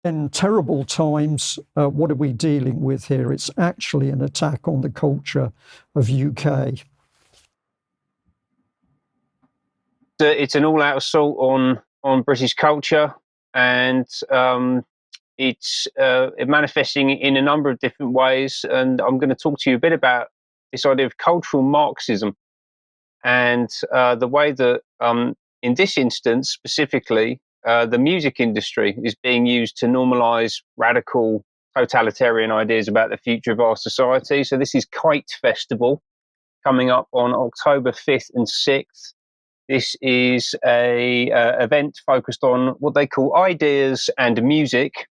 In terrible times, what are we dealing with here? It's actually an attack on the culture of UK. It's an all-out assault on British culture, and it's manifesting in a number of different ways. And I'm going to talk to you a bit about this idea of cultural Marxism and the way that, in this instance specifically, the music industry is being used to normalize radical totalitarian ideas about the future of our society. So this is KITE Festival coming up on October 5th and 6th. This is a event focused on what they call ideas and music.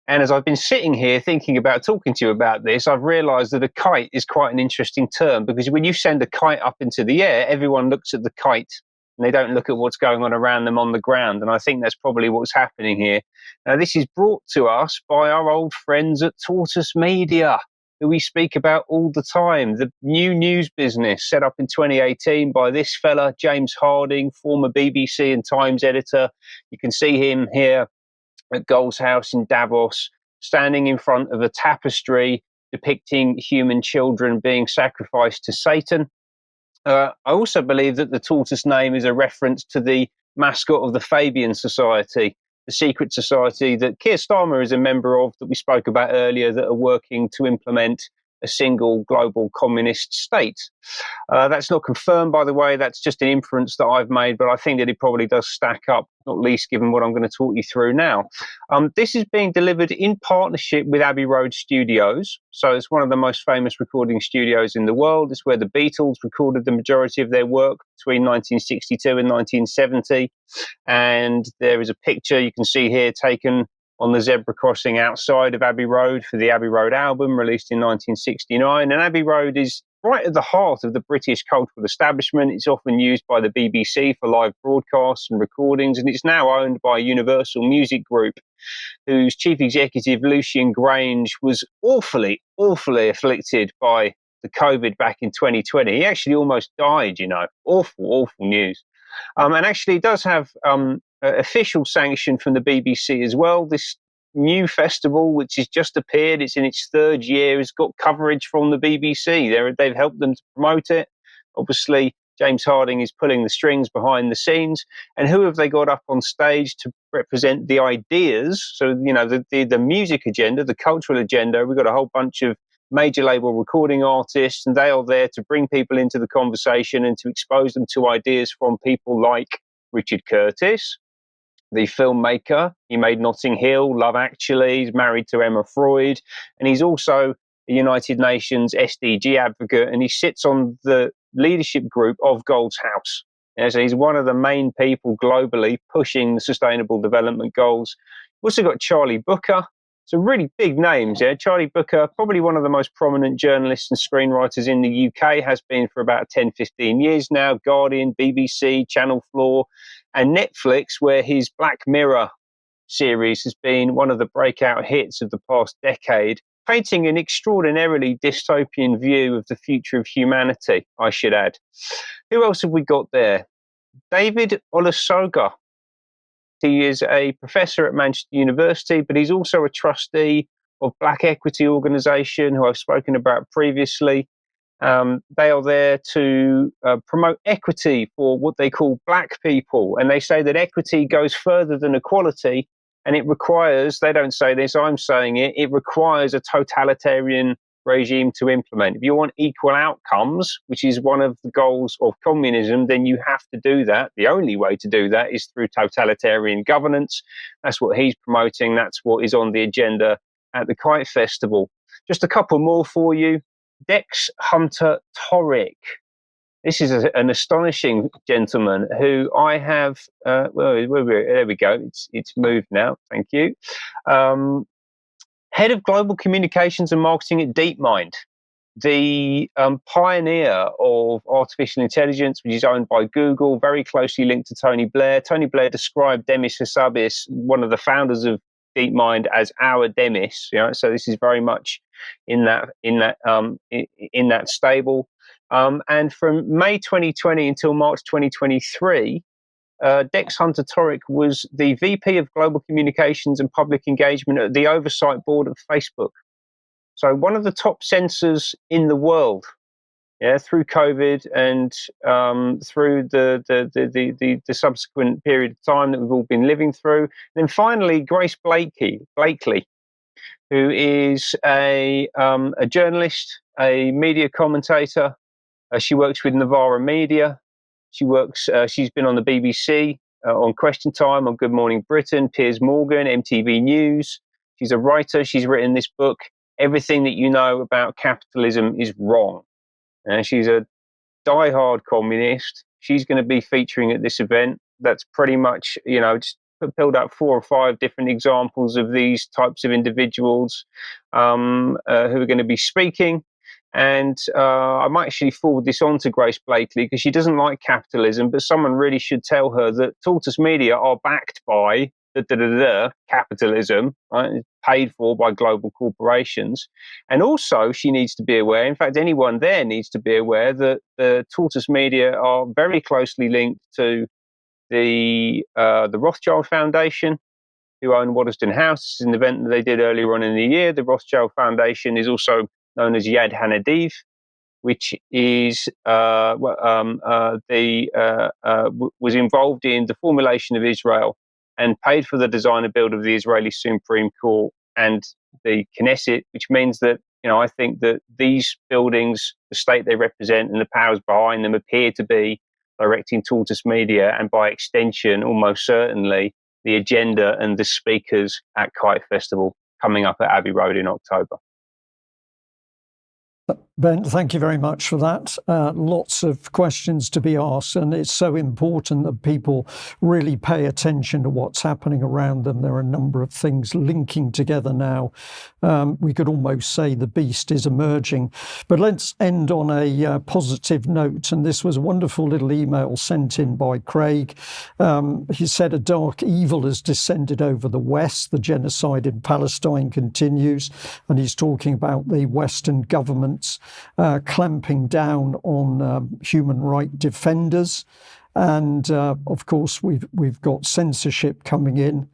And as I've been sitting here thinking about talking to you about this, I've realized that a kite is quite an interesting term, because when you send a kite up into the air, everyone looks at the kite and they don't look at what's going on around them on the ground. And I think that's probably what's happening here. Now, this is brought to us by our old friends at Tortoise Media, who we speak about all the time. The new news business set up in 2018 by this fella, James Harding, former BBC and Times editor. You can see him here at Gold's House in Davos, standing in front of a tapestry depicting human children being sacrificed to Satan. I also believe that the tortoise name is a reference to the mascot of the Fabian Society, the secret society that Keir Starmer is a member of, that we spoke about earlier, that are working to implement a single global communist state. That's not confirmed, by the way. That's just an inference that I've made, but I think that it probably does stack up, not least given what I'm going to talk you through now. This is being delivered in partnership with Abbey Road Studios. So it's one of the most famous recording studios in the world. It's where the Beatles recorded the majority of their work between 1962 and 1970. And there is a picture you can see here taken on the zebra crossing outside of Abbey Road for the Abbey Road album released in 1969. And Abbey Road is right at the heart of the British cultural establishment. It's often used by the BBC for live broadcasts and recordings, and it's now owned by Universal Music Group, whose chief executive, Lucian Grainge, was awfully afflicted by the COVID back in 2020. He actually almost died, you know. Awful news. And actually does have official sanction from the BBC as well. This new festival, which has just appeared, it's in its third year, has got coverage from the BBC. They've helped them to promote it. Obviously, James Harding is pulling the strings behind the scenes. And who have they got up on stage to represent the ideas? So, you know, the music agenda, the cultural agenda. We've got a whole bunch of major label recording artists, and they are there to bring people into the conversation and to expose them to ideas from people like Richard Curtis, the filmmaker. He made Notting Hill, Love Actually. He's married to Emma Freud, and he's also a United Nations SDG advocate, and he sits on the leadership group of Gold's House. So he's one of the main people globally pushing the Sustainable Development Goals. We've also got Charlie Booker. Some really big names, yeah. Charlie Booker, probably one of the most prominent journalists and screenwriters in the UK, has been for about 10, 15 years now. Guardian, BBC, Channel 4, and Netflix, where his Black Mirror series has been one of the breakout hits of the past decade, painting an extraordinarily dystopian view of the future of humanity, I should add. Who else have we got there? David Olusoga. He is a professor at Manchester University, but he's also a trustee of Black Equity Organisation, who I've spoken about previously. They are there to promote equity for what they call Black people. And they say that equity goes further than equality, and it requires, they don't say this, I'm saying it, it requires a totalitarian regime to implement. If you want equal outcomes, which is one of the goals of communism, then you have to do that. The only way to do that is through totalitarian governance. That's what he's promoting. That's what is on the agenda at the KITE Festival. Just a couple more for you. Dex Hunter Torrick. This is an astonishing gentleman who I have, there we go. It's moved now. Thank you. Head of Global Communications and Marketing at DeepMind, the pioneer of artificial intelligence, which is owned by Google, very closely linked to Tony Blair. Tony Blair described Demis Hassabis, one of the founders of DeepMind, as our Demis. You know, so this is very much in that stable. And from May 2020 until March 2023, Dex Hunter-Torek was the VP of Global Communications and Public Engagement at the Oversight Board of Facebook. So one of the top censors in the world, through COVID and through the subsequent period of time that we've all been living through. And then finally, Grace Blakeley, who is a journalist, a media commentator. She works with Novara Media. She's been on the BBC, on Question Time, on Good Morning Britain, Piers Morgan, MTV News. She's a writer. She's written this book, Everything That You Know About Capitalism Is Wrong. And she's a diehard communist. She's going to be featuring at this event. That's pretty much, just pulled up 4 or 5 different examples of these types of individuals who are going to be speaking. And I might actually forward this on to Grace Blakeley because she doesn't like capitalism, but someone really should tell her that Tortoise Media are backed by capitalism, right? It's paid for by global corporations. And also she needs to be aware, in fact, anyone there needs to be aware that the Tortoise Media are very closely linked to the Rothschild Foundation, who own Waddesdon House. This is an event that they did earlier on in the year. The Rothschild Foundation is also known as Yad Hanadiv, which is was involved in the formulation of Israel and paid for the design and build of the Israeli Supreme Court and the Knesset, which means that, I think that these buildings, the state they represent and the powers behind them appear to be directing Tortoise Media and by extension, almost certainly, the agenda and the speakers at KITE Festival coming up at Abbey Road in October. Ben, thank you very much for that. Lots of questions to be asked, and it's so important that people really pay attention to what's happening around them. There are a number of things linking together now. We could almost say the beast is emerging. But let's end on a positive note, and this was a wonderful little email sent in by Craig. He said, a dark evil has descended over the West. The genocide in Palestine continues, and he's talking about the Western governments clamping down on human rights defenders, and of course we've got censorship coming in.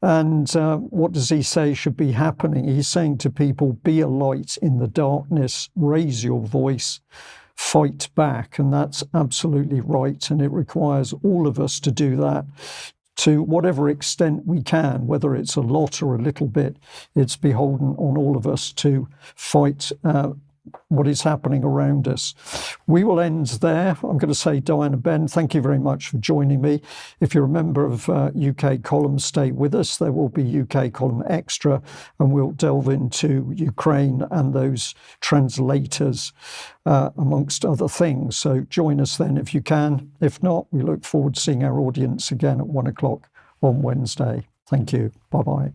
And what does he say should be happening? He's saying to people, be a light in the darkness, raise your voice, fight back. And that's absolutely right, and it requires all of us to do that to whatever extent we can, whether it's a lot or a little bit. It's beholden on all of us to fight what is happening around us. We will end there. I'm going to say, Diana, Ben, thank you very much for joining me. If you're a member of UK Column, stay with us. There will be UK Column Extra, and we'll delve into Ukraine and those translators, amongst other things. So join us then if you can. If not, we look forward to seeing our audience again at 1 o'clock on Wednesday. Thank you. Bye-bye.